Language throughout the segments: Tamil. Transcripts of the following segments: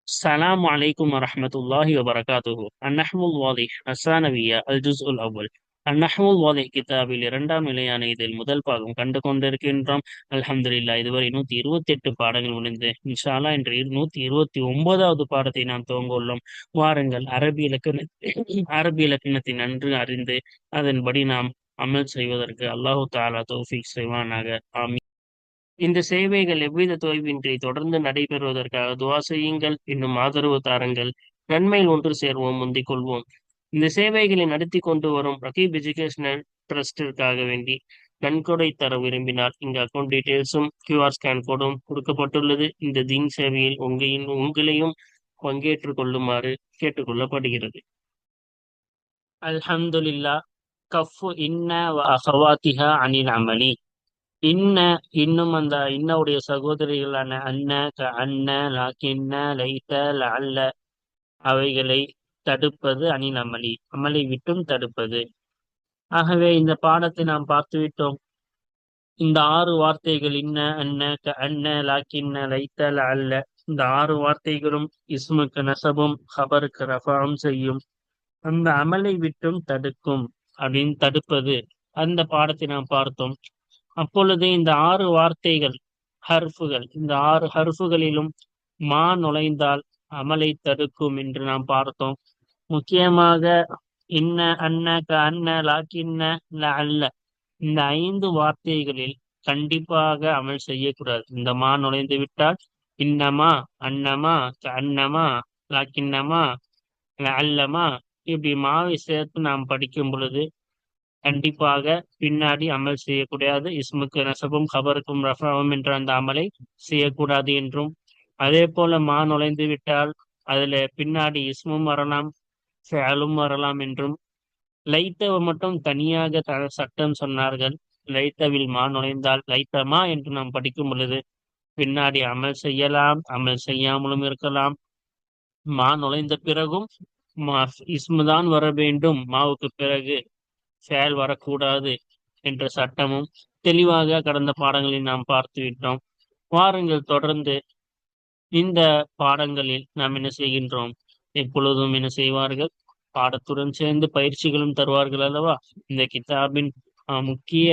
السلام عليكم ورحمة الله وبركاته. النحو الواضح الثانوية الجزء الأول. النحو الواضح கிதாபில் இரண்டாம் நிலையான இதில் முதல் பாகம் கண்டு கொண்டிருக்கின்றோம். அல்ஹம்துலில்லாஹ் இதுவரை 128 பாடங்கள் முடிந்து இன்ஷா அல்லாஹ் இன்று 129வது பாடத்தை நாம் துவங்க உள்ளோம். வாருங்கள் அரபி இலக்கணத்தை நன்கு அறிந்து அதன்படி நாம் அமல் செய்வதற்கு அல்லாஹு தஆலா தௌஃபீக் செய்வானாக. ஆமீன். இந்த சேவைகள் எவ்வித தொய்வின்றி தொடர்ந்து நடைபெறுவதற்காக துஆ செய்யுங்கள். இன்னும் ஆதரவு தாருங்கள். நன்மையில் ஒன்று சேர்வோம், முந்திக் கொள்வோம். இந்த சேவைகளை நடத்தி கொண்டு வரும் ரகீப் எஜுகேஷனல் ட்ரஸ்டிற்காக வேண்டி நன்கொடை தர விரும்பினால் இங்கு அக்கௌண்ட் டீட்டெயில்ஸும் கியூஆர் ஸ்கேன் கோடும் கொடுக்கப்பட்டுள்ளது. இந்த தீன் சேவையில் உங்களையும் பங்கேற்றுக் கொள்ளுமாறு கேட்டுக்கொள்ளப்படுகிறது. அல்ஹம்துலில்லாஹ். கஃபு இன்ன வ அஹவாத்திஹா அனில் அமலி. இன்ன இன்னும் அந்த இன்னவுடைய சகோதரிகளான அன்ன அன்ன லாக்கின்ன லைத்த லஅல்ல அவைகளை தடுப்பது அணில் அமளி அமலை விட்டும் தடுப்பது. ஆகவே இந்த பாடத்தை நாம் பார்த்து விட்டோம். இந்த 6 வார்த்தைகள் இன்ன அன்ன அன்ன லாக்கின்ன லைத்த லஅல்ல இந்த 6 வார்த்தைகளும் இஸ்முக்கு நசபும் ஹபருக்கு ரஃபாவும் செய்யும். அந்த அமலை விட்டும் தடுக்கும் அப்படின்னு தடுப்பது. அந்த பாடத்தை நாம் பார்த்தோம். அப்பொழுது இந்த 6 வார்த்தைகள் ஹர்ஃபுகள் இந்த 6 ஹர்ஃபுகளிலும் மா நுழைந்தால் அமலை தடுக்கும் என்று நாம் பார்த்தோம். முக்கியமாக இன்ன அன்ன அன்ன லாக்கின்ன அல்ல இந்த 5 வார்த்தைகளில் கண்டிப்பாக அமல் செய்யக்கூடாது. இந்த மா நுழைந்து விட்டால் இன்னமா அன்னமா அன்னமா லாக்கின்னமா அல்லமா இப்படி மாவை சேர்த்து நாம் படிக்கும் பொழுது கண்டிப்பாக பின்னாடி அமல் செய்யக்கூடாது. இஸ்முக்கு நசபும் ஹபருக்கும் ரஃபாவும் என்ற அந்த அமலை செய்யக்கூடாது என்றும், அதே போல மா நுழைந்து விட்டால் அதுல பின்னாடி இஸ்மும் வரலாம், ஃபஅலும் வரலாம் என்றும், லைத்தவ மட்டும் தனியாக சட்டம் சொன்னார்கள். லைத்தவில் மா நுழைந்தால் லைத்தமா என்று நாம் படிக்கும் பொழுது பின்னாடி அமல் செய்யலாம், அமல் செய்யாமலும் இருக்கலாம். மா நுழைந்த பிறகும் இஸ்முதான் வர வேண்டும், மாவுக்கு பிறகு செயல் வரக்கூடாது என்ற சட்டமும் தெளிவாக கடந்த பாடங்களில் நாம் பார்த்து விட்டோம். வாருங்கள் தொடர்ந்து இந்த பாடங்களில் நாம் என்ன செய்கின்றோம், எப்பொழுதும் என்ன செய்வார்கள், பாடத்துடன் சேர்ந்து பயிற்சிகளும் தருவார்கள் அல்லவா. இந்த கிதாபின் முக்கிய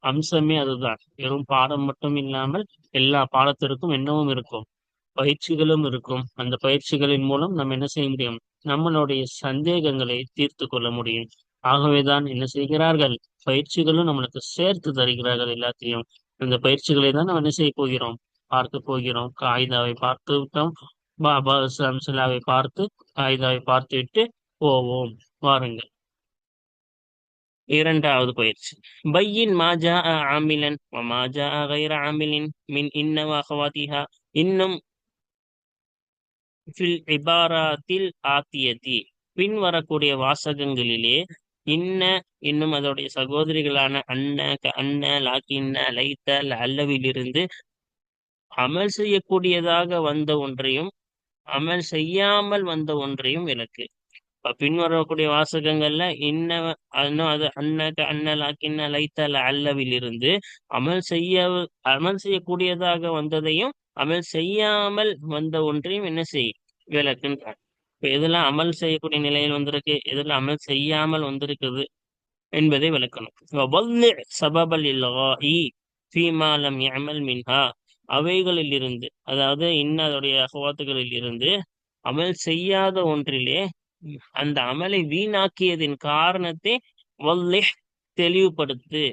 அம்சமே அதுதான். வெறும் பாடம் மட்டும் இல்லாமல் எல்லா பாடத்திற்கும் என்னவும் இருக்கும், பயிற்சிகளும் இருக்கும். அந்த பயிற்சிகளின் மூலம் நம்ம என்ன செய்ய முடியும், நம்மளுடைய சந்தேகங்களை தீர்த்து கொள்ள முடியும். ஆகவேதான் என்ன செய்கிறார்கள், பயிற்சிகளும் நம்மளுக்கு சேர்த்து தருகிறார்கள் எல்லாத்தையும். இந்த பயிற்சிகளை தான் நம்ம என்ன செய்ய போகிறோம், பார்க்க போகிறோம். காயிதாவை பார்த்து விட்டோம், பாபா சம்சலாவை பார்த்து காயிதாவை பார்த்து விட்டு போவோம். வாருங்கள். இரண்டாவது பயிற்சி. பையின் மாஜா ஆமிலன் மாஜா கைர ஆமிலின் மின் இன்ன அகவாத்திஹா இன்னும் ஃபில் இபாராத்தில் ஆத்தியதி பின் வரக்கூடிய வாசகங்களிலே இன்ன இன்னும் அதோடைய சகோதரிகளான அன்ன அன்ன லாக்கின்ன லைத்த அல்லவிலிருந்து அமல் செய்யக்கூடியதாக வந்த ஒன்றையும் அமல் செய்யாமல் வந்த ஒன்றையும் விளக்கு. இப்ப பின்வரக்கூடிய வாசகங்கள்ல இன்ன அது அன்ன அன்ன லாக்கின்ன லைத்த அல்லவிலிருந்து அமல் செய்யக்கூடியதாக வந்ததையும் அமல் செய்யாமல் வந்த ஒன்றையும் என்ன செய் விளக்குன்றார். இப்ப எதெல்லாம் அமல் செய்யக்கூடிய நிலையில் வந்திருக்கு, எதெல்லாம் அமல் செய்யாமல் வந்திருக்குது என்பதை விளக்கணும். சபபல் ஃபீமாலம் யமல் மின்ஹா அவைகளில் இருந்து, அதாவது அதோடைய அகவாத்துகளில் இருந்து அமல் செய்யாத ஒன்றிலே அந்த அமலை வீணாக்கியதின் காரணத்தை வல்லிஹ் தெளிவுபடுத்து.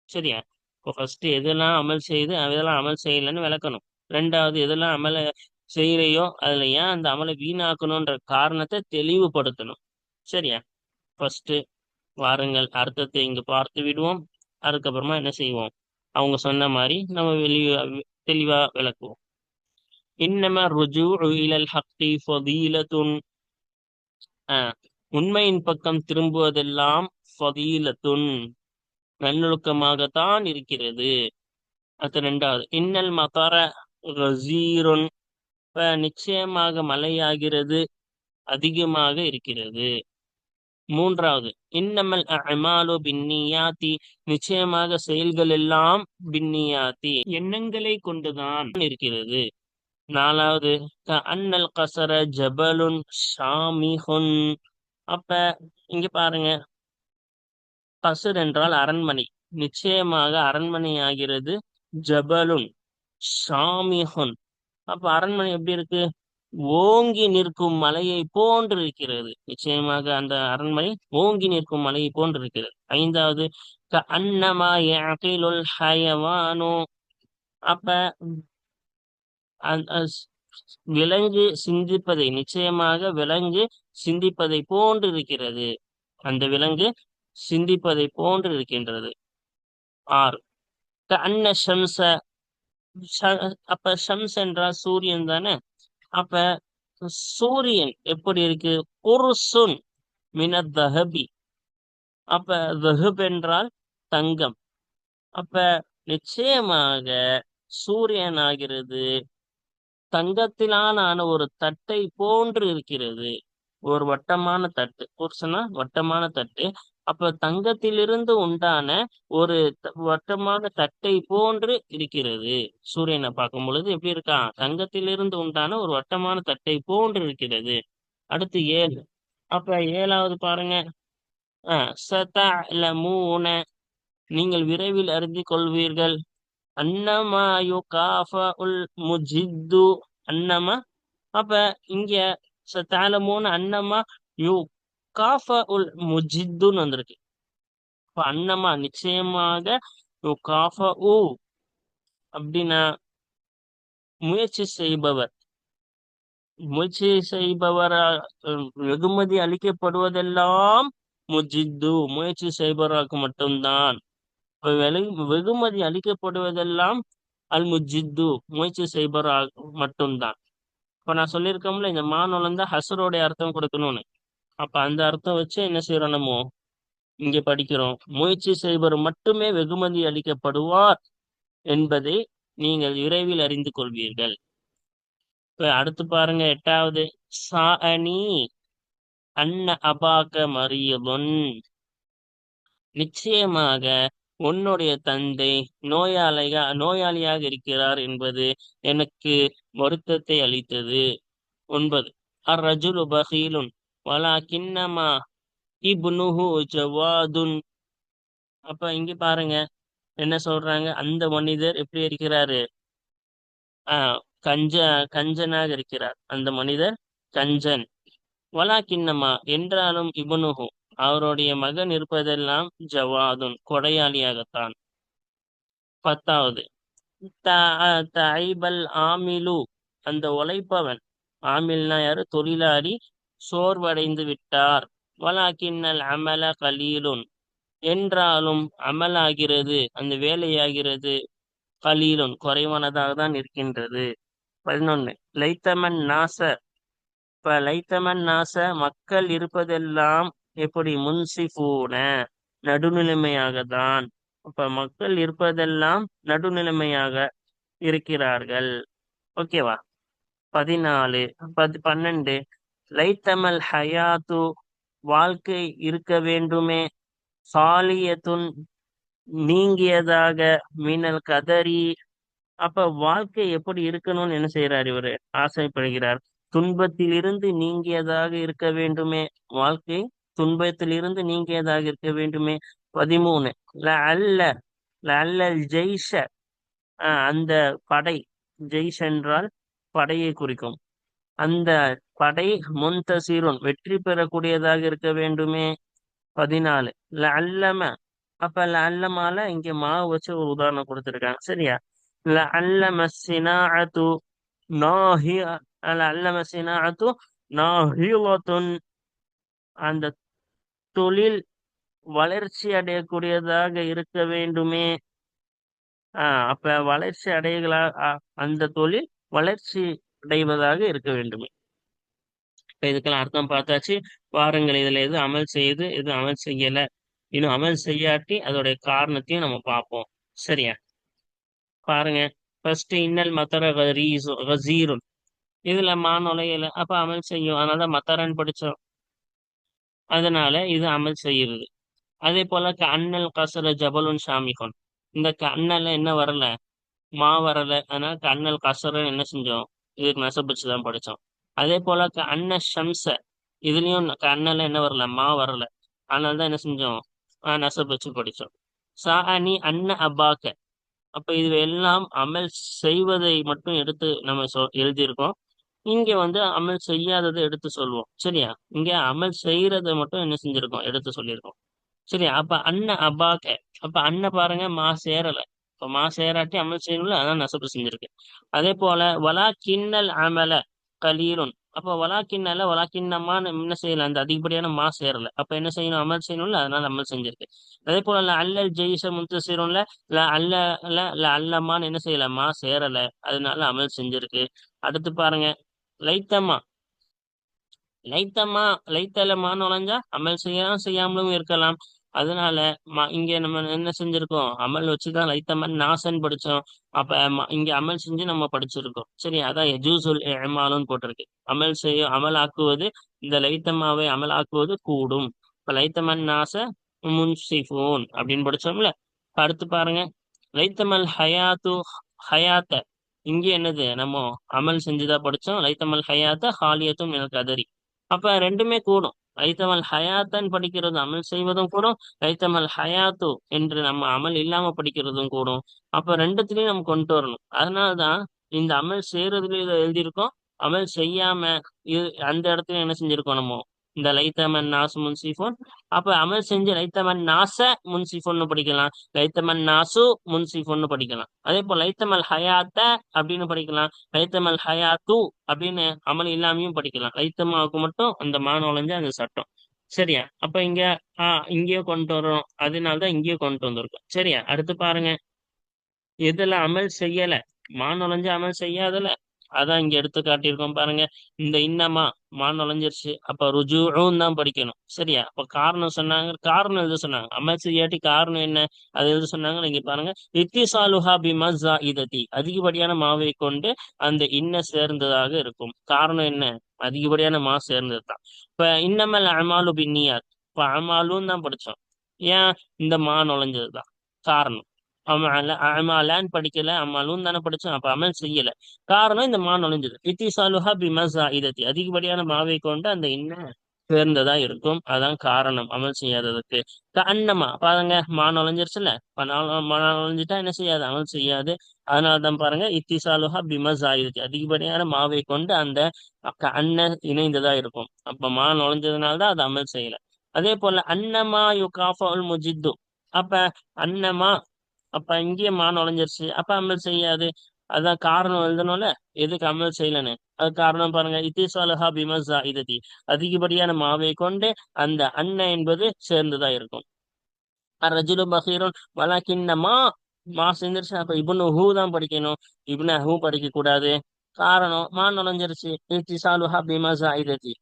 சரியா? இப்போ ஃபர்ஸ்ட் எதெல்லாம் அமல் செய்து அதெல்லாம் அமல் செய்யலன்னு விளக்கணும். ரெண்டாவது எதெல்லாம் அமலை செய்யறையோ அதுல ஏன் அந்த அமலை வீணாக்கணும்ன்ற காரணத்தை தெளிவுபடுத்தணும். சரியா? ஃபர்ஸ்ட் வாருங்கள் அர்த்தத்தை இங்கு பார்த்து விடுவோம். அதுக்கப்புறமா என்ன செய்வோம், அவங்க சொன்ன மாதிரி நம்ம தெளிவா விளக்குவோம். இன்னம ருஜூஉ இலல் ஹக்கி ஃபதீலத்துன் உண்மையின் பக்கம் திரும்புவதெல்லாம் ஃபதீலத்துன் நல்லொழுக்கமாகத்தான் இருக்கிறது. அது ரெண்டாவது. இன்னல் மதர கசீருன் நிச்சயமாக மழையாகிறது, அதிகமாக இருக்கிறது. மூன்றாவது. இன்னமல் அமாலு பின்னியாத்தி நிச்சயமாக செயல்கள் எல்லாம் பின்னியாத்தி எண்ணங்களை கொண்டுதான் இருக்கிறது. நாலாவது அன்னல் கசர ஜபலுன் ஷாமிஹுன். அப்ப இங்க பாருங்க, கசுர் என்றால் அரண்மனை. நிச்சயமாக அரண்மனை ஆகிறது ஜபலுன் ஷாமிஹுன். அப்ப அரண்மனை எப்படி இருக்கு? ஓங்கி நிற்கும் மலையை போன்று இருக்கிறது. நிச்சயமாக அந்த அரண்மனை ஓங்கி நிற்கும் மலையை போன்று இருக்கிறது. ஐந்தாவது அன்னமா யஅகிலுல் ஹயவானு. அப்ப விலங்கு சிந்திப்பதை, நிச்சயமாக விலங்கு சிந்திப்பதை போன்று இருக்கிறது. அந்த விலங்கு சிந்திப்பதை போன்று இருக்கின்றது. ஆறு அன்ன ஷம்ச. அப்ப ஷம்ஸ் என்றால் சூரியன் தானே. அப்ப சூரியன் எப்படி இருக்கு? குர்சுன் மினத் தஹபி. அப்ப தஹப் என்றால் தங்கம். அப்ப நிச்சயமாக சூரியன் ஆகிறது தங்கத்திலான ஒரு தட்டை போன்று இருக்கிறது. ஒரு வட்டமான தட்டு, குர்சுனா வட்டமான தட்டு. அப்ப தங்கத்திலிருந்து உண்டான ஒரு வட்டமான தட்டை போன்று இருக்கிறது. சூரியனை பார்க்கும் பொழுது எப்படி இருக்கா? தங்கத்திலிருந்து உண்டான ஒரு வட்டமான தட்டை போன்று இருக்கிறது. அடுத்து ஏழு. அப்ப ஏழாவது பாருங்க, சதஅலமூன. நீங்கள் விரைவில் அறிந்து கொள்வீர்கள். அன்னமா யுகாஃபஉல் முஜித்து. அன்னமா. அப்ப இங்க சதஅலமூன அன்னமா யுகாஃபஉல் முஜித்துன்னு வந்திருக்கு. அப்ப அன்னமா நிச்சயமாக, யுகாஃபஉ அப்படின்னா முயற்சி செய்பவர். முயற்சி செய்பவரா வெகுமதி அளிக்கப்படுவதெல்லாம் முஜித்து முயற்சி செய்பவராக மட்டும்தான். வெகுமதி அளிக்கப்படுவதெல்லாம் அல் முஜித்து முயற்சி செய்பவராக மட்டும்தான். இப்ப நான் சொல்லியிருக்கோம்ல, இந்த மானுலம் தான் ஹசரோடைய அர்த்தம் கொடுக்கணும்னு. அப்ப அந்த அர்த்தம் வச்சு என்ன செய்யறோம்? நம்ம இங்க படிக்கிறோம், முயற்சி செய்பவர் மட்டுமே வெகுமதி அளிக்கப்படுவார் என்பதை நீங்கள் விரைவில் அறிந்து கொள்வீர்கள். இப்ப அடுத்து பாருங்க, எட்டாவது சாஅனி அன்ன அபாக்க மரியதுன். நிச்சயமாக உன்னுடைய தந்தை நோயாளியாக இருக்கிறார் என்பது எனக்கு வருத்தத்தை அளித்தது. 9 அர்ரஜுலு பகீலுன் வலாகின்னமா இப்னுஹு ஜவாதுன். அப்ப இங்க பாருங்க என்ன சொல்றாங்க, அந்த மனிதர் எப்படி இருக்கிறாரு? ஆஹ் கஞ்ச கஞ்சனாக இருக்கிறார். அந்த மனிதர் கஞ்சன். வலாக்கின்னமா என்றாலும் இப்னுஹு அவருடைய மகன் இருப்பதெல்லாம் ஜவாதுன் கொடையாளியாகத்தான். 10வது தைபல் ஆமிலு. அந்த உழைப்பவன், ஆமில்னா யாரு? தொழிலாளி, சோர்வடைந்து விட்டார். வலாக்கின்னல் அமல கலீலுன் என்றாலும் அமலாகிறது, அந்த வேலையாகிறது, கலீலுன் குறைவானதாக தான் இருக்கின்றது. 11 லைத்தமன் நாச. இப்ப லைத்தமன் நாச மக்கள் இருப்பதெல்லாம் எப்படி? முன்சிஃபூன நடுநிலைமையாக தான். அப்ப மக்கள் இருப்பதெல்லாம் நடுநிலைமையாக இருக்கிறார்கள். ஓகேவா? 14 12 லைத்தமல் ஹயாத்து வாழ்க்கை இருக்க வேண்டுமே, சாலியத்துன் நீங்கியதாக, மினல் கதரி. அப்ப வாழ்க்கை எப்படி இருக்கணும்னு என்ன செய்யறார்? இவரு ஆசைப்படுகிறார். துன்பத்திலிருந்து நீங்கியதாக இருக்க வேண்டுமே, வாழ்க்கை துன்பத்திலிருந்து நீங்கியதாக இருக்க வேண்டுமே. 13 லஅல்ல லஅல்லல் ஜெய்ஷ. அந்த படை, ஜெய்ஷ் என்றால் படையை குறிக்கும். அந்த படை முன்தசீருன் வெற்றி பெறக்கூடியதாக இருக்க வேண்டுமே. 14 லஅல்லம. அப்ப லஅல்லமால இங்க மாவு வச்சு ஒரு உதாரணம் கொடுத்திருக்காங்க, சரியா? லஅல்லம ஸினாஅத்து நாஹி லஅல்லம ஸினாஅத்து நாஹிலத்துன். அந்த தொழில் வளர்ச்சி அடையக்கூடியதாக இருக்க வேண்டுமே. அப்ப வளர்ச்சி அடைகளா அந்த தொழில் வளர்ச்சி அடைவதாக இருக்க வேண்டுமே. இப்ப இதுக்கெல்லாம் அர்த்தம் பார்த்தாச்சு. வாருங்கள், இதுல எது அமல் செய்யுது, எது அமல் செய்யல, இன்னும் அமல் செய்யாட்டி அதோடைய காரணத்தையும் நம்ம பார்ப்போம். சரியா? பாருங்க, ஃபர்ஸ்ட் இன்னல் மத்தர கசீருன். இதுல மாநுழையல, அப்ப அமல் செய்யும், அதனால மத்தரன் படிச்சோம், அதனால இது அமல் செய்யுது. அதே போல அன்னல் கசர ஜபலுன் ஷாமிகன். இந்த அன்னல என்ன வரல? மா வரல, அதனால அன்னல் கசர என்ன செஞ்சோம்? இதுக்கு நெசப் வச்சு தான் படிச்சோம். அதே போல அன்ன ஷம்ஸ, இதுலயும் அண்ணல என்ன வரல, மா வரல. அதனால தான் என்ன செஞ்சோம், நெசப் வச்சு படிச்சோம். சாஅனி அன்ன அபாக்க, அப்ப இது எல்லாம் அமல் செய்வதை மட்டும் எடுத்து நம்ம எழுதியிருக்கோம். இங்க வந்து அமல் செய்யாததை எடுத்து சொல்லுவோம். சரியா? இங்க அமல் செய்யறதை மட்டும் என்ன செஞ்சிருக்கோம், எடுத்து சொல்லியிருக்கோம். சரி, அப்ப அன்ன அபாக்க, அப்ப அன்ன பாருங்க மா சேரல. இப்ப மா சேராட்டி அமல் செய்யணும்ல, அதான் நசப்பு செஞ்சிருக்கு. அதே போல வலா கிண்ணல் அமல கலீலுன், அப்ப வலா கிண்ணல வலா கிண்ணமான்னு என்ன செய்யல, அந்த அதிகப்படியான மா சேரல. அப்ப என்ன செய்யணும், அமல் செய்யணும்ல, அதனால அமல் செஞ்சிருக்கு. அதே போல அல்லல் ஜெயிச முன்தசிரும்ல, அல்ல அல்லமான்னு என்ன செய்யல, மா சேரல, அதனால அமல் செஞ்சிருக்கு. அடுத்து பாருங்க லைத்தமா, லைத்தமா லைத்தலமா நுழைஞ்சா அமல் செய்யலாம் செய்யாமலும் இருக்கலாம். அதனால இங்க நம்ம என்ன செஞ்சிருக்கோம், அமல் வச்சுதான் லைத்தமன் நாசன் படிச்சோம். அப்ப இங்க அமல் செஞ்சு நம்ம படிச்சிருக்கோம். சரி, அதான் எஜூசுல் எமாலுன்னு போட்டிருக்கு. அமல் ஆக்குவது, இந்த லைத்தமாவை அமல் ஆக்குவது கூடும். இப்ப லைத்தமன் நாச முன்சிஃபூன் அப்படின்னு படிச்சோம்ல. இப்ப அடுத்து பாருங்க லைத்தமல் ஹயாத்து ஹயாத்த, இங்க என்னது, நம்ம அமல் செஞ்சுதான் படிச்சோம். லைத்தமல் ஹயாத்த ஹாலியத்தும் எனக்கு அதறி, அப்ப ரெண்டுமே கூடும். லைத்தமல் ஹயாத்தன் படிக்கிறது அமல் செய்வதும் கூடும், லைத்தமல் ஹயாத்து என்று நம்ம அமல் இல்லாம படிக்கிறதும் கூடும். அப்ப ரெண்டுத்திலையும் நம்ம கொண்டு வரணும். அதனாலதான் இந்த அமல் செய்யறதுல இதை எழுதியிருக்கோம். அமல் செய்யாம அந்த இடத்துல என்ன செஞ்சிருக்கோம் நம்ம, இந்த லைத்தமன் நாசு முன்சிஃபோன். அப்ப அமல் செஞ்சு லைத்தமன் நாச முன்சிஃபோன்னு படிக்கலாம், லைத்தமன் நாசு முன்சிஃபோன்னு படிக்கலாம். அதே போல லைத்தமல் ஹயாத்த அப்படின்னு படிக்கலாம், லைத்தமல் ஹயாத்து அப்படின்னு அமல் இல்லாமையும் படிக்கலாம். லைத்தமாவுக்கு மட்டும் அந்த மா நுழைஞ்ச அந்த சட்டம். சரியா? அப்ப இங்க இங்கேயே கொண்டு வரோம், அதனாலதான் இங்கேயே கொண்டு வந்திருக்கோம். சரியா? அடுத்து பாருங்க எதுல அமல் செய்யல, மா நுழைஞ்சு அமல் செய்யாதல, அதான் இங்க எடுத்து காட்டியிருக்கோம் பாருங்க. இந்த இன்னமா மா நுழைஞ்சிருச்சு, அப்ப ருஜூஉம் தான் படிக்கணும். சரியா? அப்ப காரணம் சொன்னாங்க, காரணம் எழுத சொன்னாங்க. அமல் செய்யாட்டி காரணம் என்ன, அது எழுத சொன்னாங்க. இங்க பாருங்க இத்திசாலுஹா பிமஸ்ஸா இததி, அதிகப்படியான மாவை கொண்டு அந்த இன்ன சேர்ந்ததாக இருக்கும். காரணம் என்ன, அதிகப்படியான மா சேர்ந்தது தான். இப்ப இன்னமல் அமாலு பின்னியாத், இப்ப அமாலும் தான் படிச்சோம். ஏன், இந்த மா நுழைஞ்சதுதான் காரணம். அமாலான்னு படிக்கல, அமலும் தானே படிச்சோம். அப்ப அமல் செய்யல, காரணம் இந்த மா நுழைஞ்சது. இத்திசாலுஹா பிமஸா இதத்தி, அதிகப்படியான மாவை கொண்டு அந்த இன்ன சேர்ந்ததா இருக்கும், அதான் காரணம் அமல் செய்யாததுக்கு. அன்னமா பாருங்க மா நுழைஞ்சிருச்சுல, மா நுழைஞ்சிட்டா என்ன செய்யாது, அமல் செய்யாது. அதனாலதான் பாருங்க இத்திசாலுஹா பிமஸா இதத்தி, அதிகப்படியான மாவை கொண்டு அந்த அன்ன இணைந்ததா இருக்கும். அப்ப மா நுழைஞ்சதுனாலதான் அது அமல் செய்யல. அதே போல அன்னமா யுகாஃபுல் முஜித்து, அப்ப அன்னமா, அப்ப இங்கேயும் மா நுழைஞ்சிருச்சு, அப்ப அமல் செய்யாது. அதான் காரணம் எழுதணும்ல, எதுக்கு அமல் செய்யலன்னு. அது காரணம் பாருங்க இத்திசாலஹா பிமஸா இததி, அதிகப்படியான மாவை கொண்டு அந்த அன்ன என்பது சேர்ந்துதான் இருக்கும். ரஜுலு பஹீருன் வலக்கின்ன மா செஞ்சிருச்சு, அப்ப இப்னு ஹூ தான் படிக்கணும், இப்னு ஹூ படிக்க கூடாது. காரணம் மா நுழைஞ்சிருச்சு, இத்திசாலுஹா பிமஸா இததி,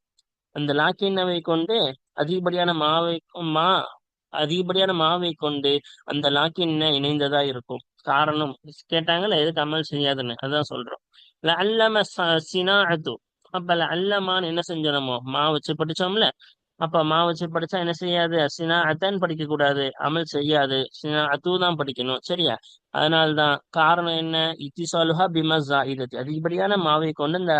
அந்த லாக்கின்னவை கொண்டு அதிகப்படியான மா அதிகப்படியான மாவை கொண்டு அந்த லாக்கின்ன இணைந்ததா இருக்கும். காரணம் கேட்டாங்கல்ல, எதுக்கு அமல் செய்யாதுன்னு, அதான் சொல்றோம். அல்லம சினாஅத்து, அப்ப அல்லமான்னு என்ன செஞ்சோமோ மா வச்சு படிச்சோம்ல, அப்ப மா வச்சு படிச்சா என்ன செய்யாது, சினா அத்தான் படிக்க கூடாது, அமல் செய்யாது, சினா அத்து தான் படிக்கணும். சரியா? அதனால்தான் காரணம் என்ன, இத்திசாலுஹா பிமஸா இதத்தி, அதிகப்படியான மாவை கொண்டு இந்த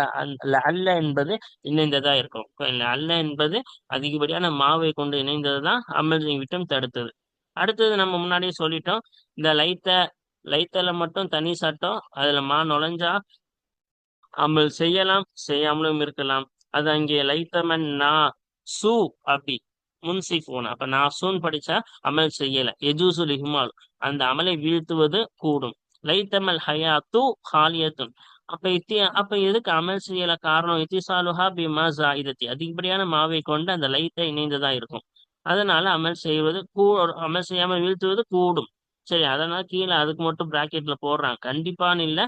அல்ல என்பது இணைந்ததா இருக்கும். அல்ல என்பது அதிகப்படியான மாவை கொண்டு இணைந்ததுதான் அமல் விட்டும் தடுத்தது. அடுத்தது நம்ம முன்னாடியே சொல்லிட்டோம், இந்த லைத்தல மட்டும் தனி சட்டம், அதுல மா நுழைஞ்சா அமல் செய்யலாம் செய்யாமலும் இருக்கலாம். அது அங்கே லைத்தமன் நா சு அப்படி முன்சிஃபோன், அப்ப நான் சூன் படிச்சா அமல் செய்யல, எஜூசுல் இஹ்மால், அந்த அமலை வீழ்த்துவது கூடும். லைத்தமல் ஹயாத்து ஹாலியத்துன், அப்ப எதுக்கு அமல் செய்யல, காரணம் இத்திசாலுஹா பிமா ஜாயிதத்தி, அதிகப்படியான மாவை கொண்டு அந்த லைத்தை இணைந்ததா இருக்கும். அதனால அமல் செய்வது அமல் செய்யாமல் வீழ்த்துவது கூடும். சரி, அதனால கீழே அதுக்கு மட்டும் பிராக்கெட்ல போடுறாங்க, கண்டிப்பான்னு இல்ல,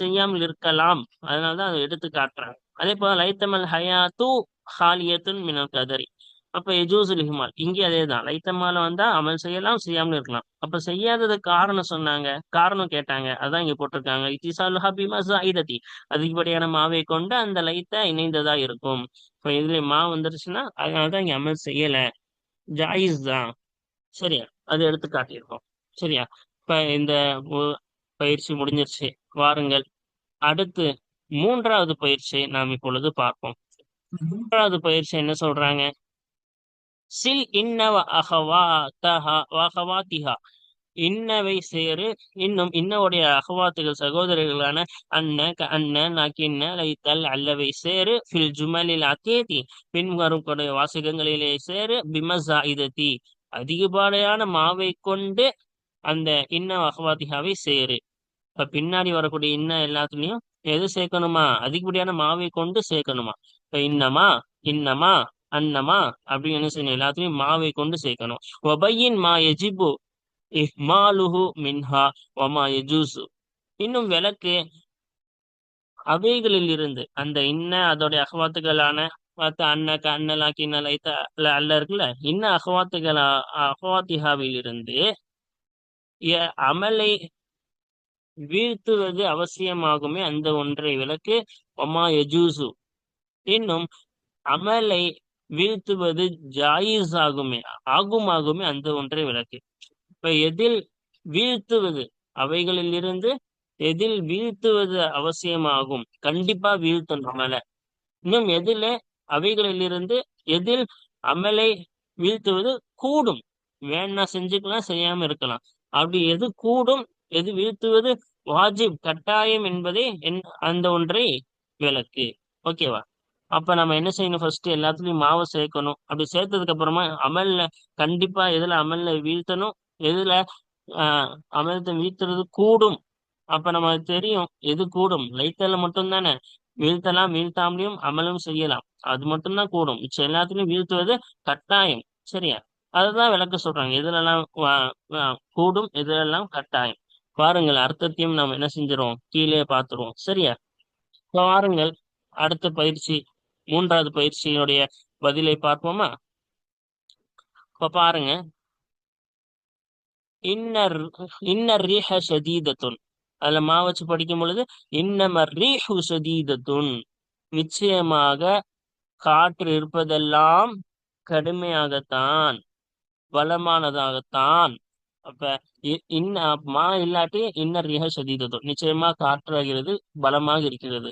செய்யாமல் இருக்கலாம். அதனாலதான் அதை எடுத்து காட்டுறாங்க. அதே போல லைத்தமல் ஹயாத்து ஹாலியத்துன் மினல் கதரி, அப்ப எஜூசுல் இஹ்மால், இங்கே அதேதான், லைத்தமால வந்தா அமல் செய்யலாம் செய்யாமல் இருக்கலாம். அப்ப செய்யாதது காரணம் சொன்னாங்க, காரணம் கேட்டாங்க, அதான் இங்க போட்டிருக்காங்க இத்திசாலுஹா பிமா ஜாயிதத்தி, அதிகப்படியான மாவை கொண்டு அந்த லைத்த இணைந்ததா இருக்கும். இப்ப இதுல மா வந்துருச்சுன்னா அதனாலதான் இங்க அமல் செய்யல, ஜாயிஸ் தான். சரியா? அது எடுத்து காட்டியிருக்கோம். சரியா? இப்ப இந்த பயிற்சி முடிஞ்சிருச்சு. வாருங்கள் அடுத்து மூன்றாவது பயிற்சியை நாம் இப்பொழுது பார்ப்போம். மூன்றாவது பயிற்சி என்ன சொல்றாங்க? சில் இன்ன அகவாத்திஹா, இன்னவை சேரு, இன்னும் இன்னவுடைய அகவாத்துகள் சகோதரர்களான அன்ன அன்ன நக்கின்ன லைத்தல் அல்லவை சேரு ஃபில் ஜுமலில் அத்தேதி, பின்வரும் வாசகங்களிலே சேரு பிமசா இதத்தி, அதிகப்படியான மாவை கொண்டு அந்த இன்ன அகவாத்திகாவை சேரு. இப்ப பின்னாடி வரக்கூடிய இன்ன எல்லாத்துலயும் எது சேர்க்கணுமா? அதிகப்படியான மாவை கொண்டு சேர்க்கணுமா? இப்ப இன்னமா இன்னமா அன்னமா அப்படின்னு என்ன செய்யணும்? எல்லாத்துலயும் மாவை கொண்டு சேர்க்கணும். ஒபையின் மா எஜிபு இஹ்மாலுஹு மின்ஹா வமா யஜூசு, இன்னும் விளக்கு அவைகளில் இருந்து அந்த இன்ன அதோடைய அகவாத்துகளான அன்னக்க அன்னலாக்கி லைத்த அல்ல இருக்குல்ல, இன்ன அகவாத்திகாவில் இருந்து அமலை வீழ்த்துவது அவசியமாகுமே அந்த ஒன்றை விளக்கு. ஒமா யஜூசு, இன்னும் அமலை வீழ்த்துவது ஜாயிஸ் ஆகுமே அந்த ஒன்றை விளக்கு. இப்ப எதில் வீழ்த்துவது, அவைகளில் இருந்து எதில் வீழ்த்துவது அவசியமாகும், கண்டிப்பா வீழ்த்தணும் அமலை. இன்னும் எதில அவைகளில் இருந்து எதில் அமலை வீழ்த்துவது கூடும், வேணா செஞ்சுக்கலாம் செய்யாம இருக்கலாம், அப்படி எது கூடும் எது வீழ்த்துவது வாஜிப் கட்டாயம் என்பதை அந்த ஒன்றை விளக்கு. ஓகேவா? அப்ப நம்ம என்ன செய்யணும்? ஃபர்ஸ்ட் எல்லாத்துலயும் மாவை சேர்க்கணும். அப்படி சேர்த்ததுக்கு அப்புறமா அமல்ல கண்டிப்பா எதுல அமல்ல வீழ்த்தணும், எதுல அமலத்தை வீழ்த்துறது கூடும். அப்ப நமக்கு தெரியும் எது கூடும். லைத்தல மட்டும் தானே வீழ்த்தலாம், வீழ்த்தாமலையும் அமலும் செய்யலாம், அது மட்டும்தான் கூடும். மிச்சம் எல்லாத்துலயும் வீழ்த்துவது கட்டாயம். சரியா? அதுதான் விளக்க சொல்றாங்க, எதுலெல்லாம் கூடும் எதுலெல்லாம் கட்டாயம். பாருங்கள், அர்த்தத்தையும் நாம் என்ன செஞ்சிருவோம், கீழே பார்த்துருவோம். சரியா? பாருங்கள், அடுத்த பயிற்சி, மூன்றாவது பயிற்சியினுடைய பதிலை பார்ப்போமா? இப்ப பாருங்க, இன்னர் ரீஹ ஷதீதத்துன், அதுல மா வச்சு படிக்கும் பொழுது இன்னமர் ரீஹு ஷதீதத்துன், நிச்சயமாக காற்று இருப்பதெல்லாம் கடுமையாகத்தான், பலமானதாகத்தான். அப்ப மா இல்லாட்டி இன்னர் ரீஹ ஷதீதத்துன், நிச்சயமா காற்றாகிறது பலமாக இருக்கிறது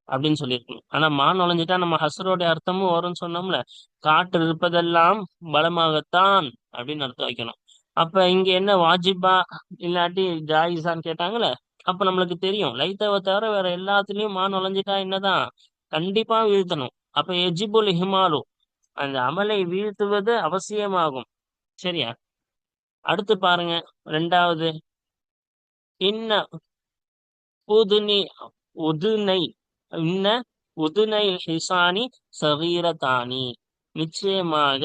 அப்படின்னு சொல்லியிருக்கணும். ஆனா மா நுழைஞ்சிட்டா நம்ம ஹசரோடைய அர்த்தமும் வரும்னு சொன்னோம்ல, காற்று இருப்பதெல்லாம் பலமாகத்தான் அப்படின்னு அர்த்தம் வைக்கணும். அப்ப இங்க என்ன வாஜிபா இல்லாட்டி ஜாயிசான்னு கேட்டாங்கல்ல, அப்ப நம்மளுக்கு தெரியும் லைத்தாவை தவிர வேற எல்லாத்துலயும் மா நுழைஞ்சிட்டா என்னதான் கண்டிப்பா வீழ்த்தணும். அப்ப எஜிபுல் ஹிமாலு, அந்த அமலை வீழ்த்துவது அவசியமாகும். சரியா? அடுத்து பாருங்க, ரெண்டாவது இன்ன உதுனி உதுனை இன்ன உதுனை ஹிசானி சகீரதானி, நிச்சயமாக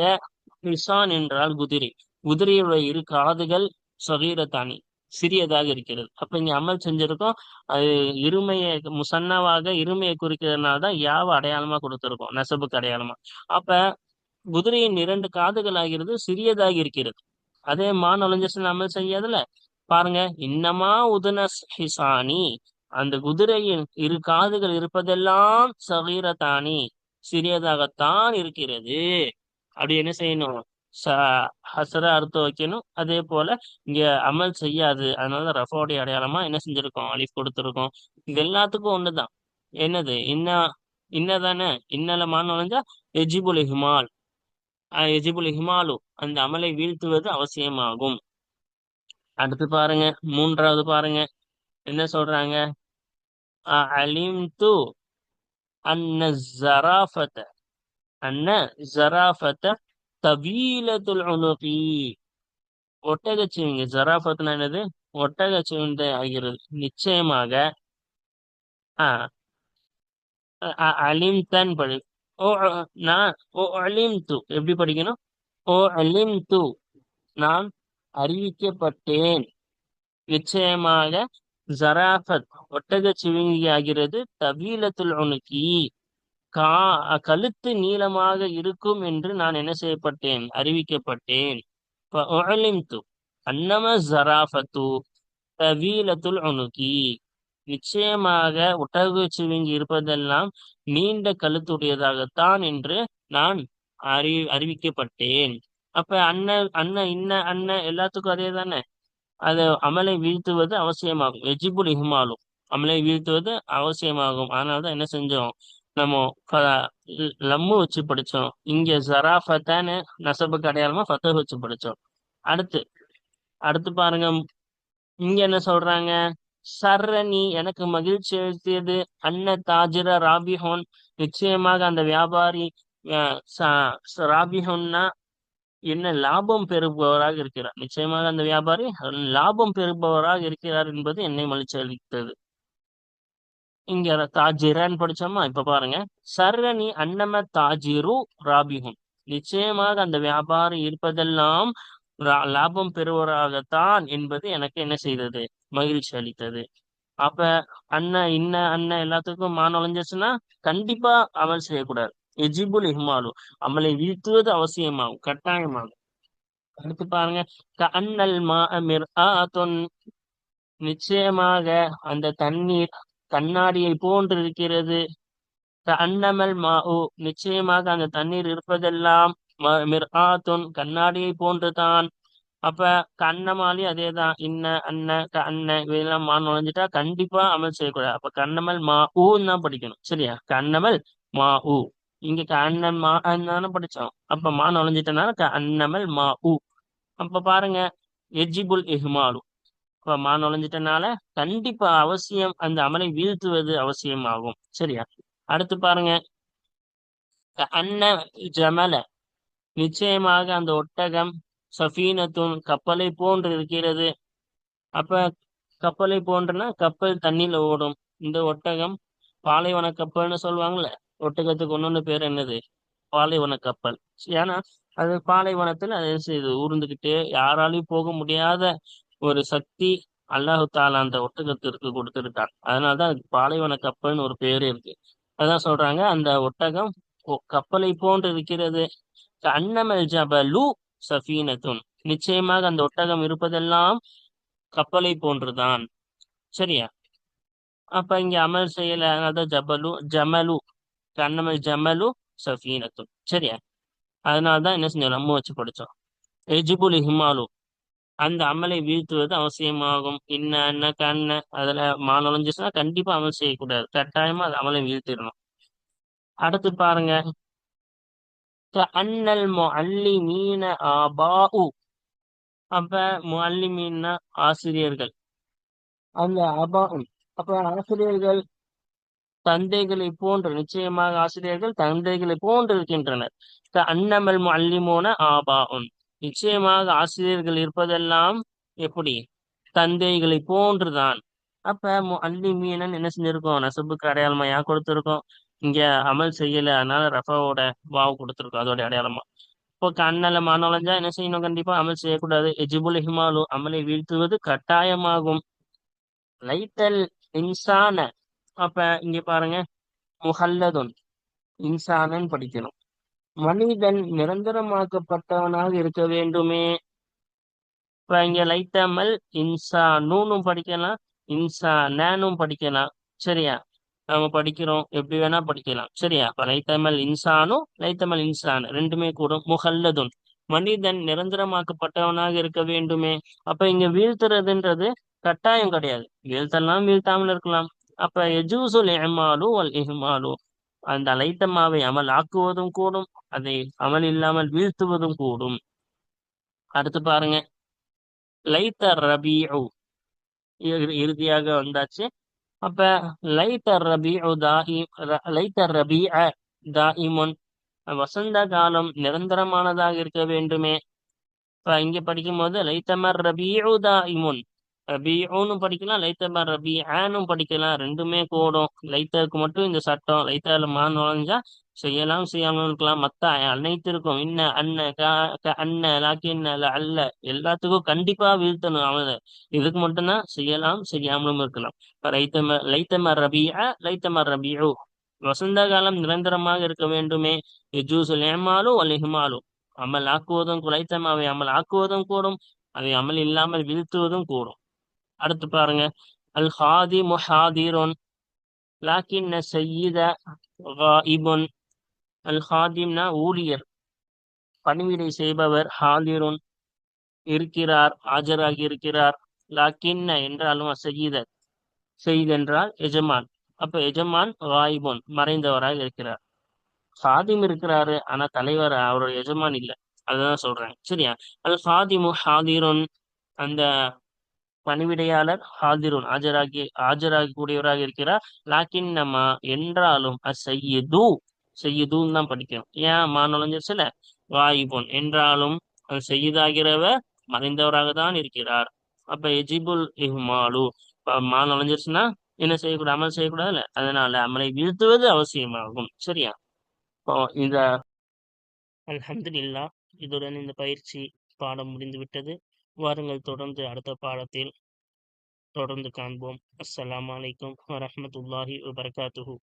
ஹிசான் என்றால் குதிரை, குதிரையுடைய இரு காதுகள் சகீரதானி சிறியதாக இருக்கிறது. அப்ப இங்க அமல் செஞ்சிருக்கோம், அது இருமையை முசன்னவாக இருமையை குறிக்கிறதுனால தான் யாவை அடையாளமா கொடுத்திருக்கோம், நெசபுக்கு அடையாளமா. அப்ப குதிரையின் 2 காதுகள் ஆகிறது சிறியதாக இருக்கிறது. அதே நுழைஞ்சு அமல் செய்யாதுல, பாருங்க, இன்னமா உதுன ஹிசானி, அந்த குதிரையின் 2 காதுகள் இருப்பதெல்லாம் சகீரதானி சிறியதாகத்தான் இருக்கிறது. அப்படி என்ன செய்யணும்? ஹசர அர்த்தம் வைக்கணும். அதே போல இங்க அமல் செய்யாது, அதனால ரஃபோடைய அடையாளமா என்ன செஞ்சிருக்கோம், அலிஃப் கொடுத்திருக்கோம். இது எல்லாத்துக்கும் ஒண்ணுதான். என்னது? இன்னதானே, இன்னல நுழைஞ்சா எஜிபுல் ஹிமால், எஜிபுல் ஹிமாலு, அந்த அமலை வீழ்த்துவது அவசியமாகும். அடுத்து பாருங்க, மூன்றாவது பாருங்க என்ன சொல்றாங்க? அலிம்து அன்ன ஜராஃபத அன்ன ஜராஃபத தவீலத்துல் உனுகி, ஒட்டகச்சிவிங்க ஜராஃபத்னா என்னது? ஒட்டகச்சிவிந்த ஆகிறது. நிச்சயமாக அலிம்தன் படி, ஓ நான் ஓ அலிம்து எப்படி படிக்கணும்? ஓ அலிம்து, நான் அறிவிக்கப்பட்டேன். நிச்சயமாக ஜராஃபத் ஒட்டகச்சிவிங்கி ஆகிறது. தவீலத்துல் உனுகி, கழுத்து நீளமாக இருக்கும் என்று நான் என்ன செய்யப்பட்டேன், அறிவிக்கப்பட்டேன். அன்னம ஜராஃபத்து தவீலத்துல் உனுகி, நிச்சயமாக ஒட்டகச்சிவிங்கி இருப்பதெல்லாம் நீண்ட கழுத்துடையதாகத்தான் என்று நான் அறிவிக்கப்பட்டேன். அப்ப அன்ன எல்லாத்துக்கும் அதே தானே, அது அமலை வீழ்த்துவது அவசியமாகும். எஜிபுல் இஹ்மாலு, அமலை வீழ்த்துவது அவசியமாகும். அதனாலதான் என்ன செஞ்சோம், நம்ம லம்மு வச்சு படிச்சோம். இங்க ஜராஃபத்தான நசபுக்கு அடையாளமா ஃபத்தஹ் வச்சு படிச்சோம். அடுத்து அடுத்து பாருங்க, இங்க என்ன சொல்றாங்க, சர்ரனி எனக்கு மகிழ்ச்சி அளித்தது, அன்ன தாஜிர ராபிஹோன் நிச்சயமாக அந்த வியாபாரி ராபிஹோன்னா என்ன லாபம் பெறுபவராக இருக்கிறார், நிச்சயமாக அந்த வியாபாரி லாபம் பெறுபவராக இருக்கிறார் என்பது என்னை மகிழ்ச்சி அளித்தது. இங்க தாஜிரன்னு படிச்சோமா, இப்ப பாருங்க, சர்ரனி அன்னம தாஜிரு ராபிஹுன் நிச்சயமாக அந்த வியாபாரி இருப்பதெல்லாம் லாபம் பெறுவராகத்தான் என்பது எனக்கு என்ன செய்தது, மகிழ்ச்சி அளித்தது. அப்ப அண்ணன் எல்லாத்துக்கும் நுழைஞ்சிச்சுன்னா கண்டிப்பா அமல் செய்யக்கூடாது. எஜிபுல் இஹ்மாலு அமலை வீழ்த்துவது அவசியமாகும், கட்டாயமாகும். அடுத்து பாருங்க, அண்ணல் நிச்சயமாக அந்த தண்ணீர் கண்ணாடியை போன்று இருக்கிறது. அன்னமல் மாஉ நிச்சயமாக அந்த தண்ணீர் இருப்பதெல்லாம் மிர்ஆத்துன் கண்ணாடியை போன்றுதான். அப்ப கண்ணமாலி அதேதான், அன்ன இதெல்லாம் நுழைஞ்சிட்டா கண்டிப்பா அமல் செய்யக்கூடாது. அப்ப கண்ணமல் மா ஊன்னு தான் படிக்கணும், சரியா? கண்ணமல் மா ஊ. இங்க கண்ணன் மா தானே படிச்சோம், அப்ப நுழைஞ்சிட்டனால அன்னமல் மா ஊ. அப்ப பாருங்க, எஜிபுல் இஹ்மாலு இப்ப நுழைஞ்சிட்டனால கண்டிப்பா அவசியம் அந்த அமலை வீழ்த்துவது அவசியம் ஆகும், சரியா? அடுத்து பாருங்க, அன்ன ஜமல நிச்சயமாக அந்த ஒட்டகம் சஃபீனத்துன் கப்பலை போன்று இருக்கிறது. அப்ப கப்பலை போன்றுனா கப்பல் தண்ணியில ஓடும். இந்த ஒட்டகம் பாலைவன கப்பல்னு சொல்லுவாங்கல்ல, ஒட்டகத்துக்கு ஒன்னொன்னு பேர் என்னது, பாலைவன கப்பல். ஏன்னா அது பாலைவனத்துல அது செய்யுது, ஊர்ந்துகிட்டே யாராலையும் போக முடியாத ஒரு சக்தி அல்லாஹு தாலா அந்த ஒட்டகத்திற்கு கொடுத்திருக்கான். அதனாலதான் அதுக்கு பாலைவன கப்பல்னு ஒரு பேரு இருக்கு. அதான் சொல்றாங்க, அந்த ஒட்டகம் கப்பலை போன்று இருக்கிறது. அன்னமல் ஜபலு சஃபீனத்துன் நிச்சயமாக அந்த ஒட்டகம் இருப்பதெல்லாம் கப்பலை போன்றுதான், சரியா? அப்ப இங்க அமல் செய்யல, அதனாலதான் ஜமலு அன்னமல் ஜமலு சஃபீனத்துன், சரியா? அதனாலதான் என்ன செஞ்சோம், நம்ம வச்சு படிச்சோம். எஜிபுல் இஹ்மாலு அந்த அமலை வீழ்த்துவது அவசியமாகும். கண்ண அதுல நுழைஞ்சிச்சுன்னா கண்டிப்பா அமல் செய்யக்கூடாது, கட்டாயமா அது அமலை வீழ்த்திடணும். அடுத்து பாருங்க, அன்னல் முஅல்லிமீன ஆபாஉ அப்ப முஅல்லிமீன்னா ஆசிரியர்கள், அந்த அபாஉன் அப்ப ஆசிரியர்கள் தந்தைகளை போன்று, நிச்சயமாக ஆசிரியர்கள் தந்தைகளை போன்று இருக்கின்றனர். அன்னமல் முஅல்லிமூன ஆபாஉன் நிச்சயமாக ஆசிரியர்கள் இருப்பதெல்லாம் எப்படி, தந்தைகளை போன்றுதான். அப்ப முஅல்லிமீனன் என்ன செஞ்சிருக்கோம், நசபுக்கு அடையாளமா யா கொடுத்திருக்கோம். இங்க அமல் செய்யல, அதனால ரஃபாவோட வாவ் கொடுத்திருக்கோம் அதோட அடையாளமா. இப்போ கண்ணல நுழைஞ்சா என்ன செய்யணும், கண்டிப்பா அமல் செய்யக்கூடாது. எஜிபுல் இஹ்மாலு அமலை வீழ்த்துவது கட்டாயமாகும். லைத்தல் இன்சான அப்ப இங்க பாருங்க, முஹல்லதுன் இன்சானன் படிக்கணும். மனிதன் நிரந்தரமாக்கப்பட்டவனாக இருக்க வேண்டுமே. இப்ப இங்க லைத்தமல் இன்சானும் படிக்கலாம், இன்சானும் படிக்கலாம், சரியா? நம்ம படிக்கிறோம், எப்படி வேணா படிக்கலாம், சரியா? அப்ப லைத்தமல் இன்சானும் லைத்தமல் இன்சான் ரெண்டுமே கூடும். முஹல்லதுன் மனிதன் நிரந்தரமாக்கப்பட்டவனாக இருக்க வேண்டுமே. அப்ப இங்க வீழ்த்துறதுன்றது கட்டாயம் கிடையாது, வீழ்த்தலாம் வீழ்த்தாமல் இருக்கலாம். அப்ப எஜூசுல் இஹ்மாலு வல் இஹ்மாலு அந்த லைத்தமாவை அமல் ஆக்குவதும் கூடும், அதை அமல் இல்லாமல் வீழ்த்துவதும் கூடும். அடுத்து பாருங்க, லைத்த ரபீஉ இறுதியாக வந்தாச்சு. அப்ப லைத்த ரபீஉ லைத்த ரபீஅ தாயிமுன் வசந்த காலம் நிரந்தரமானதாக இருக்க வேண்டுமே. இப்ப இங்க படிக்கும் போது லைத்தமர் ரபீஉ தாயிமுன் ரபீஉன்னு படிக்கலாம், லைத்தமர் ரபீஆனும் படிக்கலாம், ரெண்டுமே கூடும். லைத்தருக்கு மட்டும் இந்த சட்டம், லைத்தால நுழைஞ்சா செய்யலாம் செய்யாமல் இருக்கலாம், மத்த அனைத்திற்கும் அன்ன லாக்கின்ன அல்ல எல்லாத்துக்கும் கண்டிப்பா வீழ்த்தணும் அவன். இதுக்கு மட்டும்தான் செய்யலாம் செய்யாமலும் இருக்கலாம். லைத்தமர் ரபீஆ லைத்தமர் ரபீஉ வசந்த காலம் நிரந்தரமாக இருக்க வேண்டுமே. எஜூசுல் இஹ்மாலு வல் இஹ்மாலு அமல் ஆக்குவதும் லைத்தமாவை அமல் ஆக்குவதும் கூடும், அதை அமல் இல்லாமல் வீழ்த்துவதும் கூடும். அடுத்து பாருங்க, அல் ஹாதி முஹாதிரோன் லாக்கின்ன சையித காயிபுன் அல் ஹாதிம்னா ஊழியர், பணிவிடை செய்பவர். ஹாதிருன் இருக்கிறார், ஆஜராகி இருக்கிறார். லாக்கின்ன என்றாலும் சையித செய்த் என்றால் எஜமான். அப்ப எஜமான் காயிபுன் மறைந்தவராக இருக்கிறார். சாதிம் இருக்கிறாரு, ஆனா தலைவர் அவரோட எஜமான் இல்ல. அதுதான் சொல்றாங்க. சரியா? அது சாதிமு ஹாதிருன், அந்த பணிவிடையாளர் ஹாதிருன் ஆஜராகி கூடியவராக இருக்கிறார். லாக்கின் நம்ம என்றாலும் அசையது செய்யுதுன்னு தான் படிக்கணும். ஏன் மா நுழைஞ்சிருச்சுல, வாயிபுன் என்றாலும் அது செய்யுதாகிறவர் மறைந்தவராக தான் இருக்கிறார். அப்ப எஜிபுல் இஹ்மாலு, மா நுழைஞ்சிருச்சுன்னா என்ன செய்யக்கூடாது? அமல் செய்யக்கூடாதுல்ல, அதனால அமலை வீழ்த்துவது அவசியமாகும். சரியா? இப்போ இந்த அல்ஹம்துலில்லாஹ், இதுடன் இந்த பயிற்சி பாடம் முடிந்து விட்டது. வாருங்கள், தொடர்ந்து அடுத்த பாடத்தில் தொடர்ந்து காண்போம். அஸ்ஸலாமு அலைக்கும் வரஹ்மத்துல்லாஹி வபரகாத்துஹு.